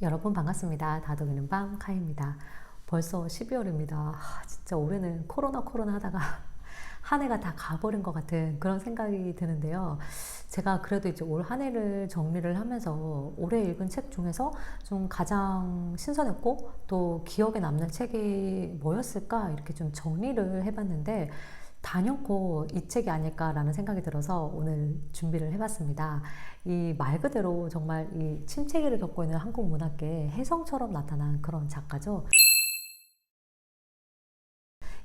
여러분 반갑습니다. 다독이는 밤 카입니다. 벌써 12월입니다. 진짜 올해는 코로나 하다가 한 해가 다 가버린 것 같은 그런 생각이 드는데요. 제가 그래도 이제 올 한 해를 정리를 하면서 올해 읽은 책 중에서 좀 가장 신선했고 또 기억에 남는 책이 뭐였을까 이렇게 좀 정리를 해봤는데 단연코 이 책이 아닐까라는 생각이 들어서 오늘 준비를 해봤습니다. 이 말 그대로 정말 이 침체기를 겪고 있는 한국 문학계의 혜성처럼 나타난 그런 작가죠.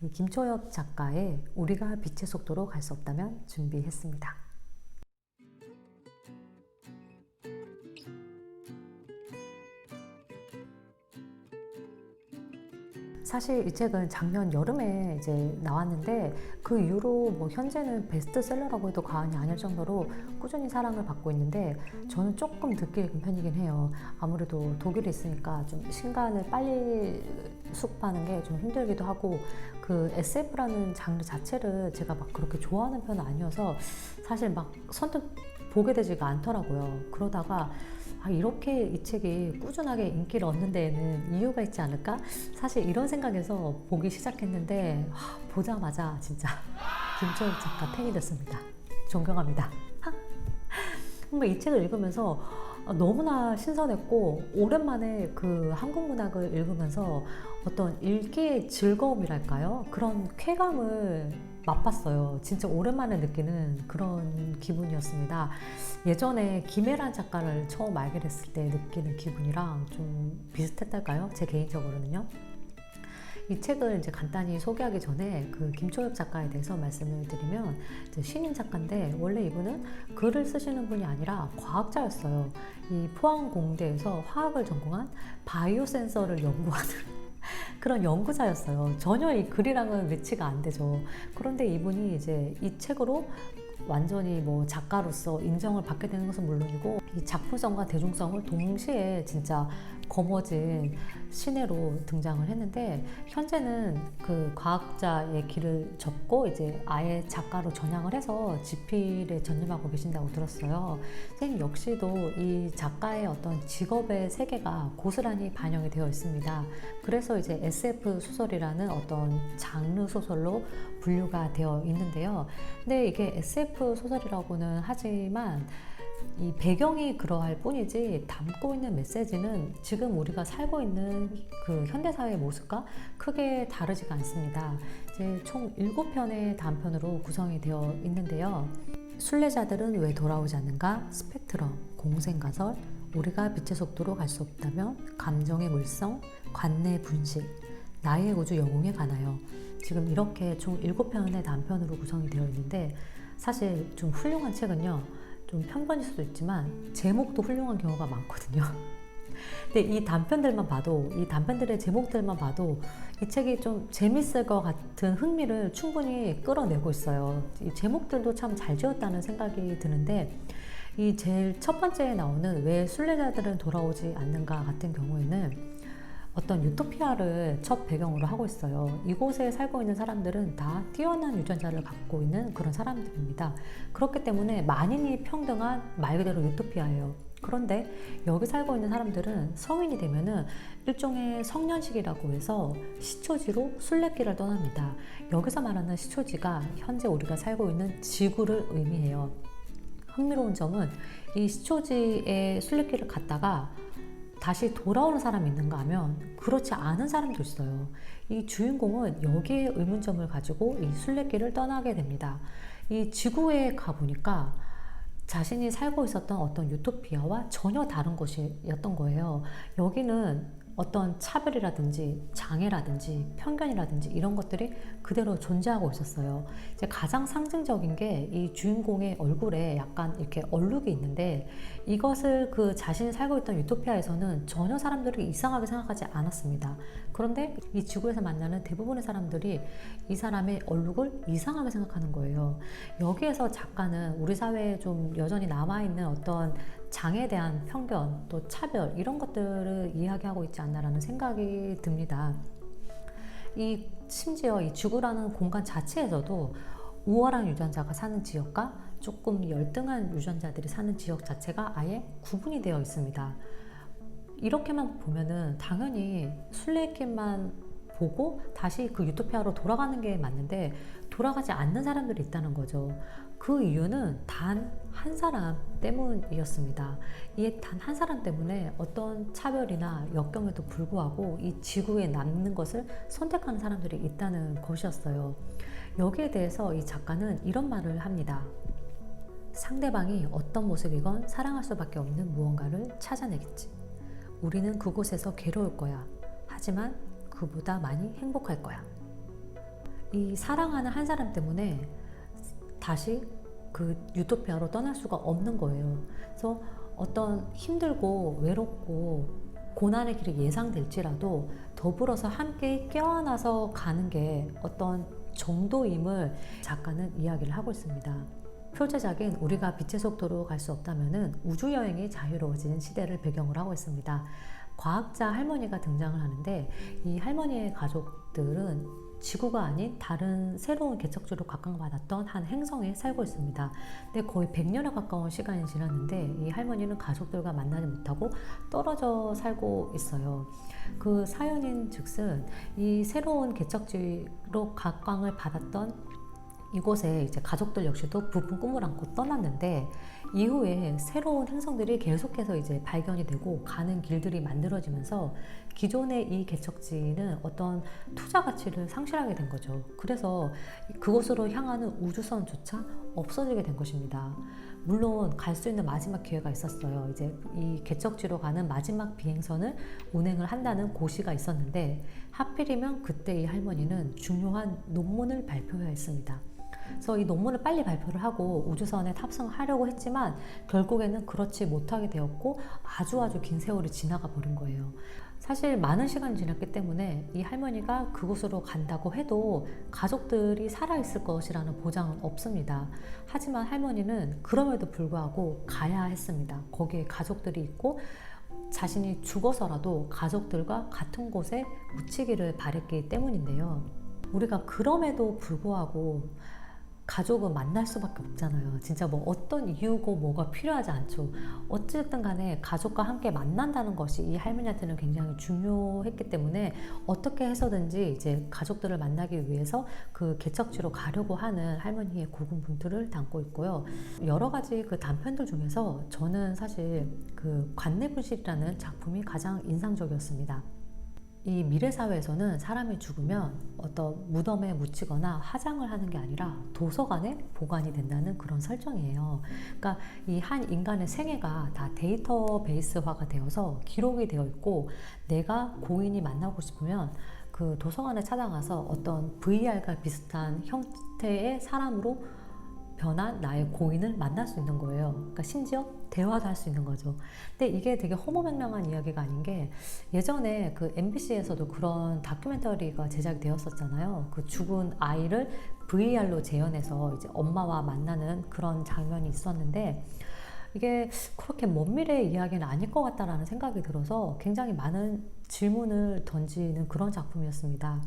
이 김초엽 작가의 우리가 빛의 속도로 갈 수 없다면 준비했습니다. 사실 이 책은 작년 여름에 이제 나왔는데 그 이후로 뭐 현재는 베스트셀러라고 해도 과언이 아닐 정도로 꾸준히 사랑을 받고 있는데 저는 조금 늦게 읽은 편이긴 해요. 아무래도 독일에 있으니까 좀 신간을 빨리 숙파하는 게 좀 힘들기도 하고 그 SF라는 장르 자체를 제가 막 그렇게 좋아하는 편은 아니어서 사실 막 선뜻 보게 되지가 않더라고요. 그러다가 이렇게 이 책이 꾸준하게 인기를 얻는 데에는 이유가 있지 않을까? 사실 이런 생각에서 보기 시작했는데 보자마자 진짜 김초엽 작가 팬이 됐습니다. 존경합니다. 정말 이 책을 읽으면서 너무나 신선했고 오랜만에 그 한국 문학을 읽으면서 어떤 읽기의 즐거움이랄까요? 그런 쾌감을 맛봤어요. 진짜 오랜만에 느끼는 그런 기분이었습니다. 예전에 김애란 작가를 처음 알게 됐을 때 느끼는 기분이랑 좀 비슷했달까요? 제 개인적으로는요. 이 책을 이제 간단히 소개하기 전에 그 김초엽 작가에 대해서 말씀을 드리면 신인 작가인데 원래 이분은 글을 쓰시는 분이 아니라 과학자였어요. 이 포항공대에서 화학을 전공한 바이오 센서를 연구하는 그런 연구자였어요. 전혀 이 글이랑은 매치가 안 되죠. 그런데 이분이 이제 이 책으로 완전히 뭐 작가로서 인정을 받게 되는 것은 물론이고 이 작품성과 대중성을 동시에 진짜 거머쥔 신예로 등장을 했는데 현재는 그 과학자의 길을 접고 이제 아예 작가로 전향을 해서 집필에 전념하고 계신다고 들었어요. 선생님 역시도 이 작가의 어떤 직업의 세계가 고스란히 반영이 되어 있습니다. 그래서 이제 SF 소설이라는 어떤 장르 소설로 분류가 되어 있는데요. 근데 이게 SF 소설이라고는 하지만 이 배경이 그러할 뿐이지 담고 있는 메시지는 지금 우리가 살고 있는 그 현대사회의 모습과 크게 다르지가 않습니다. 이제 총 7편의 단편으로 구성이 되어 있는데요. 순례자들은 왜 돌아오지 않는가? 스펙트럼, 공생가설, 우리가 빛의 속도로 갈 수 없다면, 감정의 물성, 관내 분식, 나의 우주 영웅에 관하여 지금 이렇게 총 7편의 단편으로 구성이 되어 있는데 사실 좀 훌륭한 책은요. 좀 편견일 수도 있지만 제목도 훌륭한 경우가 많거든요. 근데 이 단편들만 봐도 이 단편들의 제목들만 봐도 이 책이 좀 재밌을 것 같은 흥미를 충분히 끌어내고 있어요. 이 제목들도 참 잘 지었다는 생각이 드는데 이 제일 첫 번째에 나오는 왜 순례자들은 돌아오지 않는가 같은 경우에는 어떤 유토피아를 첫 배경으로 하고 있어요. 이곳에 살고 있는 사람들은 다 뛰어난 유전자를 갖고 있는 그런 사람들입니다. 그렇기 때문에 만인이 평등한 말 그대로 유토피아예요. 그런데 여기 살고 있는 사람들은 성인이 되면은 일종의 성년식이라고 해서 시초지로 순례길을 떠납니다. 여기서 말하는 시초지가 현재 우리가 살고 있는 지구를 의미해요. 흥미로운 점은 이 시초지의 순례길을 갔다가 다시 돌아오는 사람이 있는가 하면 그렇지 않은 사람도 있어요. 이 주인공은 여기에 의문점을 가지고 이 순례길을 떠나게 됩니다. 이 지구에 가보니까 자신이 살고 있었던 어떤 유토피아와 전혀 다른 곳이었던 거예요. 여기는 어떤 차별이라든지 장애라든지 편견이라든지 이런 것들이 그대로 존재하고 있었어요. 이제 가장 상징적인 게 이 주인공의 얼굴에 약간 이렇게 얼룩이 있는데 이것을 그 자신이 살고 있던 유토피아에서는 전혀 사람들이 이상하게 생각하지 않았습니다. 그런데 이 지구에서 만나는 대부분의 사람들이 이 사람의 얼룩을 이상하게 생각하는 거예요. 여기에서 작가는 우리 사회에 좀 여전히 남아있는 어떤 장애에 대한 편견, 또 차별 이런 것들을 이야기하고 있지 않나라는 생각이 듭니다. 심지어 이 지구라는 공간 자체에서도 우월한 유전자가 사는 지역과 조금 열등한 유전자들이 사는 지역 자체가 아예 구분이 되어 있습니다. 이렇게만 보면은 당연히 순례길만 보고 다시 그 유토피아로 돌아가는 게 맞는데 돌아가지 않는 사람들이 있다는 거죠. 그 이유는 단 한 사람 때문이었습니다. 이 단 한 사람 때문에 어떤 차별이나 역경에도 불구하고 이 지구에 남는 것을 선택하는 사람들이 있다는 것이었어요. 여기에 대해서 이 작가는 이런 말을 합니다. 상대방이 어떤 모습이건 사랑할 수밖에 없는 무언가를 찾아내겠지. 우리는 그곳에서 괴로울 거야. 하지만 그보다 많이 행복할 거야. 이 사랑하는 한 사람 때문에 다시 그 유토피아로 떠날 수가 없는 거예요. 그래서 어떤 힘들고 외롭고 고난의 길이 예상될지라도 더불어서 함께 껴안아서 가는 게 어떤 정도임을 작가는 이야기를 하고 있습니다. 표제작인 우리가 빛의 속도로 갈 수 없다면은 우주여행이 자유로워지는 시대를 배경으로 하고 있습니다. 과학자 할머니가 등장을 하는데 이 할머니의 가족들은 지구가 아닌 다른 새로운 개척지로 각광받았던 한 행성에 살고 있습니다. 근데 거의 100년에 가까운 시간이 지났는데 이 할머니는 가족들과 만나지 못하고 떨어져 살고 있어요. 그 사연인 즉슨 이 새로운 개척지로 각광을 받았던 이곳에 이제 가족들 역시도 부푼 꿈을 안고 떠났는데 이후에 새로운 행성들이 계속해서 이제 발견이 되고 가는 길들이 만들어지면서 기존의 이 개척지는 어떤 투자 가치를 상실하게 된 거죠. 그래서 그곳으로 향하는 우주선조차 없어지게 된 것입니다. 물론 갈 수 있는 마지막 기회가 있었어요. 이제 이 개척지로 가는 마지막 비행선을 운행을 한다는 고시가 있었는데 하필이면 그때 이 할머니는 중요한 논문을 발표해야 했습니다. 그래서 이 논문을 빨리 발표를 하고 우주선에 탑승하려고 했지만 결국에는 그렇지 못하게 되었고 아주 긴 세월이 지나가 버린 거예요. 사실 많은 시간이 지났기 때문에 이 할머니가 그곳으로 간다고 해도 가족들이 살아있을 것이라는 보장은 없습니다. 하지만 할머니는 그럼에도 불구하고 가야 했습니다. 거기에 가족들이 있고 자신이 죽어서라도 가족들과 같은 곳에 묻히기를 바랬기 때문인데요. 우리가 그럼에도 불구하고 가족은 만날 수밖에 없잖아요. 진짜 뭐 어떤 이유고 뭐가 필요하지 않죠. 어쨌든 간에 가족과 함께 만난다는 것이 이 할머니한테는 굉장히 중요했기 때문에 어떻게 해서든지 이제 가족들을 만나기 위해서 그 개척지로 가려고 하는 할머니의 고군분투를 담고 있고요. 여러 가지 그 단편들 중에서 저는 사실 그 관내분실이라는 작품이 가장 인상적이었습니다. 이 미래사회에서는 사람이 죽으면 어떤 무덤에 묻히거나 화장을 하는 게 아니라 도서관에 보관이 된다는 그런 설정이에요. 그러니까 이 한 인간의 생애가 다 데이터베이스화가 되어서 기록이 되어 있고 내가 고인이 만나고 싶으면 그 도서관에 찾아가서 어떤 VR과 비슷한 형태의 사람으로 변한 나의 고인을 만날 수 있는 거예요. 그러니까 심지어 대화도 할 수 있는 거죠. 근데 이게 되게 허무맹랑한 이야기가 아닌 게 예전에 그 MBC에서도 그런 다큐멘터리가 제작이 되었었잖아요. 그 죽은 아이를 VR로 재현해서 이제 엄마와 만나는 그런 장면이 있었는데 이게 그렇게 먼 미래의 이야기는 아닐 것 같다라는 생각이 들어서 굉장히 많은 질문을 던지는 그런 작품이었습니다.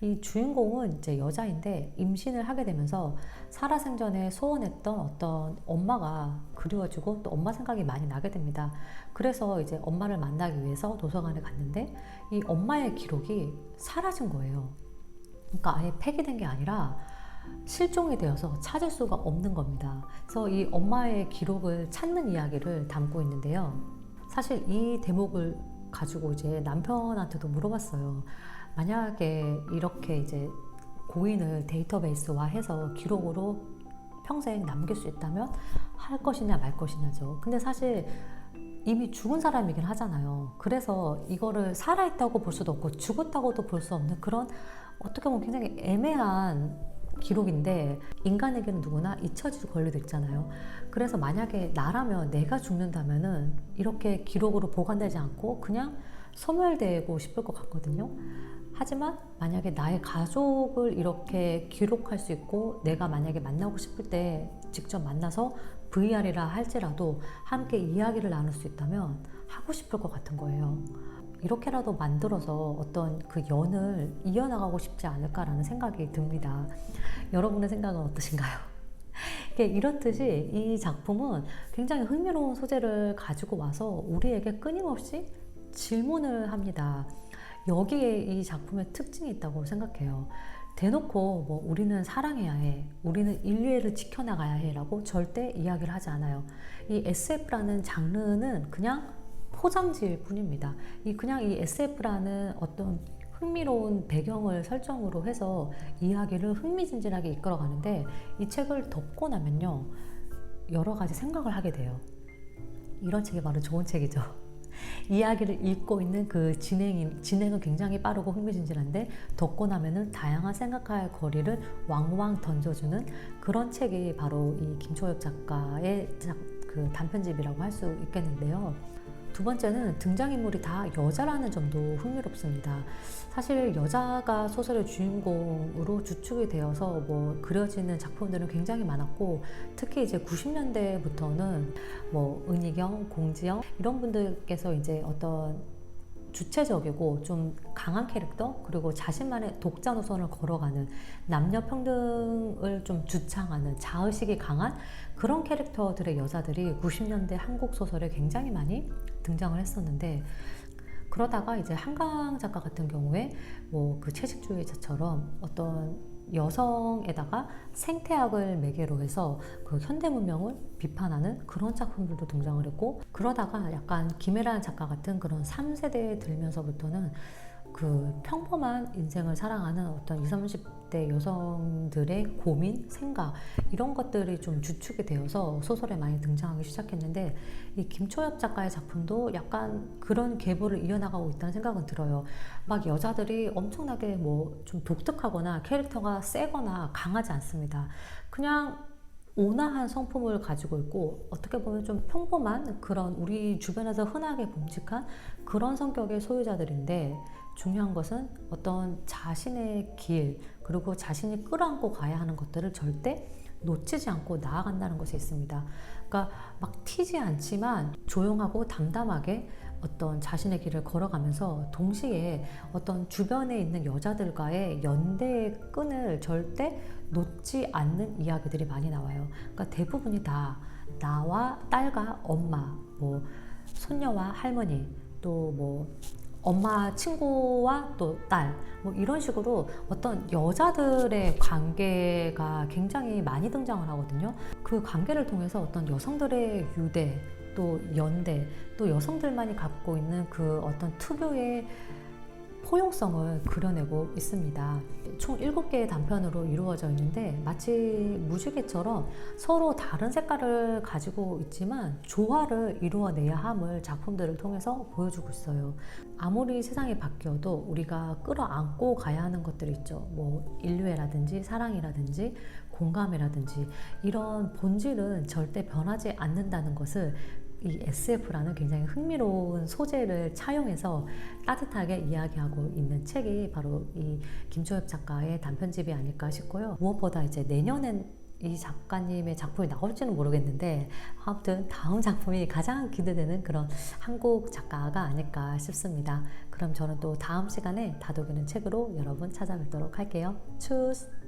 이 주인공은 이제 여자인데 임신을 하게 되면서 살아생전에 소원했던 어떤 엄마가 그리워지고 또 엄마 생각이 많이 나게 됩니다. 그래서 이제 엄마를 만나기 위해서 도서관에 갔는데 이 엄마의 기록이 사라진 거예요. 그러니까 아예 폐기된 게 아니라 실종이 되어서 찾을 수가 없는 겁니다. 그래서 이 엄마의 기록을 찾는 이야기를 담고 있는데요. 사실 이 대목을 가지고 이제 남편한테도 물어봤어요. 만약에 이렇게 이제 고인을 데이터베이스화해서 기록으로 평생 남길 수 있다면 할 것이냐 말 것이냐죠. 근데 사실 이미 죽은 사람이긴 하잖아요. 그래서 이거를 살아있다고 볼 수도 없고 죽었다고도 볼 수 없는 그런 어떻게 보면 굉장히 애매한 기록인데 인간에게는 누구나 잊혀질 권리도 있잖아요. 그래서 만약에 나라면 내가 죽는다면은 이렇게 기록으로 보관되지 않고 그냥 소멸되고 싶을 것 같거든요. 하지만 만약에 나의 가족을 이렇게 기록할 수 있고 내가 만약에 만나고 싶을 때 직접 만나서 VR이라 할지라도 함께 이야기를 나눌 수 있다면 하고 싶을 것 같은 거예요. 이렇게라도 만들어서 어떤 그 연을 이어나가고 싶지 않을까라는 생각이 듭니다. 여러분의 생각은 어떠신가요? 이렇듯이 이 작품은 굉장히 흥미로운 소재를 가지고 와서 우리에게 끊임없이 질문을 합니다. 여기에 이 작품의 특징이 있다고 생각해요. 대놓고 뭐 우리는 사랑해야 해, 우리는 인류애를 지켜나가야 해라고 절대 이야기를 하지 않아요. 이 SF라는 장르는 그냥 포장지일 뿐입니다. 그냥 이 SF라는 어떤 흥미로운 배경을 설정으로 해서 이야기를 흥미진진하게 이끌어가는데, 이 책을 덮고 나면요, 여러 가지 생각을 하게 돼요. 이런 책이 바로 좋은 책이죠. 이야기를 읽고 있는 그 진행은 굉장히 빠르고 흥미진진한데, 덮고 나면은 다양한 생각할 거리를 왕왕 던져주는 그런 책이 바로 이 김초엽 작가의 그 단편집이라고 할 수 있겠는데요. 두 번째는 등장인물이 다 여자라는 점도 흥미롭습니다. 사실 여자가 소설의 주인공으로 주축이 되어서 뭐 그려지는 작품들은 굉장히 많았고, 특히 이제 90년대부터는 뭐 은희경, 공지영 이런 분들께서 이제 어떤 주체적이고 좀 강한 캐릭터, 그리고 자신만의 독자 노선을 걸어가는, 남녀 평등을 좀 주창하는, 자의식이 강한 그런 캐릭터들의 여자들이 90년대 한국 소설에 굉장히 많이 등장을 했었는데, 그러다가 이제 한강 작가 같은 경우에 뭐 그 채식주의자처럼 어떤 여성에다가 생태학을 매개로 해서 그 현대 문명을 비판하는 그런 작품들도 등장을 했고, 그러다가 약간 김혜란 작가 같은 그런 3세대에 들면서부터는 그 평범한 인생을 살아가는 어떤 20, 30대 여성들의 고민, 생각 이런 것들이 좀 주축이 되어서 소설에 많이 등장하기 시작했는데, 이 김초엽 작가의 작품도 약간 그런 계보를 이어나가고 있다는 생각은 들어요. 막 여자들이 엄청나게 뭐 좀 독특하거나 캐릭터가 세거나 강하지 않습니다. 그냥 온화한 성품을 가지고 있고, 어떻게 보면 좀 평범한 그런 우리 주변에서 흔하게 범직한 그런 성격의 소유자들인데, 중요한 것은 어떤 자신의 길, 그리고 자신이 끌어안고 가야 하는 것들을 절대 놓치지 않고 나아간다는 것이 있습니다. 그러니까 막 튀지 않지만 조용하고 담담하게 어떤 자신의 길을 걸어가면서, 동시에 어떤 주변에 있는 여자들과의 연대의 끈을 절대 놓지 않는 이야기들이 많이 나와요. 그러니까 대부분이 다 나와 딸과 엄마, 뭐 손녀와 할머니, 또 뭐 엄마 친구와 또 딸, 뭐 이런 식으로 어떤 여자들의 관계가 굉장히 많이 등장을 하거든요. 그 관계를 통해서 어떤 여성들의 유대, 또 연대, 또 여성들만이 갖고 있는 그 어떤 특유의 포용성을 그려내고 있습니다. 총 7개의 단편으로 이루어져 있는데, 마치 무지개처럼 서로 다른 색깔을 가지고 있지만 조화를 이루어내야 함을 작품들을 통해서 보여주고 있어요. 아무리 세상이 바뀌어도 우리가 끌어안고 가야 하는 것들이 있죠. 뭐 인류애라든지 사랑이라든지 공감이라든지, 이런 본질은 절대 변하지 않는다는 것을 이 SF라는 굉장히 흥미로운 소재를 차용해서 따뜻하게 이야기하고 있는 책이 바로 이 김초엽 작가의 단편집이 아닐까 싶고요. 무엇보다 이제 내년엔 이 작가님의 작품이 나올지는 모르겠는데, 아무튼 다음 작품이 가장 기대되는 그런 한국 작가가 아닐까 싶습니다. 그럼 저는 또 다음 시간에 다독이는 책으로 여러분 찾아뵙도록 할게요. 추스!